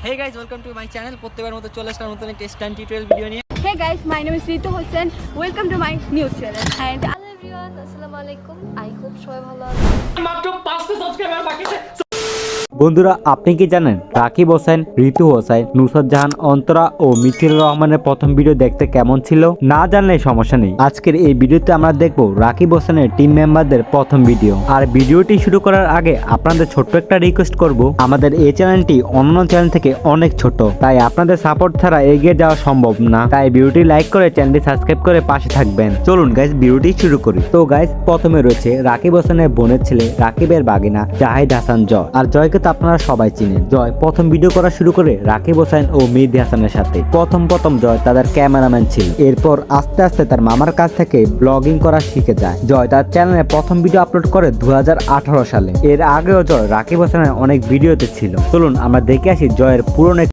Hey guys, welcome to my channel. প্রত্যেকবার মতো চলে আসলাম নতুন একটা স্ট্যান্ড টিউটোরিয়াল ভিডিও নিয়ে। Hey guys, my name is Ritu Hossain. Welcome to my new channel. And hello everyone, আসসালামু আলাইকুম। আই হোপ সবাই ভালো আছেন। মাত্র 5টা সাবস্ক্রাইবার বাকি আছে। বন্ধুরা, আপনি কি জানেন রাকিব হোসেন, ঋতু হোসেন, নুসরাত জাহান, অন্তরা ও মিথিল রহমানের প্রথম ভিডিও দেখতে কেমন ছিল? না জানলে সমস্যা নেই। আজকের এই ভিডিওতে আমরা দেখব রাকিব হোসেনের টিম মেম্বারদের প্রথম ভিডিও। আর ভিডিওটি শুরু করার আগে আপনাদের ছোট্ট একটা রিকোয়েস্ট করব, আমাদের এই চ্যানেলটি অন্যান্য চ্যানেল থেকে অনেক ছোট, তাই আপনাদের সাপোর্ট ছাড়া এগিয়ে যাওয়া সম্ভব না। তাই ভিডিওটি লাইক করে চ্যানেলটি সাবস্ক্রাইব করে পাশে থাকবেন। চলুন গাইস, ভিডিওটি শুরু করি। তো গাইস, প্রথমে রয়েছে রাকিব হোসেনের বোনের ছেলে রাকিবের বাগিনা জাহিদ হাসান জয়। আর জয়কে তো আপনারা সবাই চিনেন। জয় প্রথম ভিডিও করা শুরু করে রাকিব হোসেন ও মেহেদী হাসানের সাথে। প্রথম জয় তাদের ক্যামেরাম্যান ছিল। এরপর আস্তে আস্তে তার মামার কাছ থেকে ব্লগিং করা শিখে যায়। জয় তার চ্যানেলে প্রথম ভিডিও আপলোড করে 2018 সালে। এর আগেও জয় রাকিব হোসেনের অনেক ভিডিওতে ছিল। চলুন আমরা দেখে আসি জয়ের পুরনো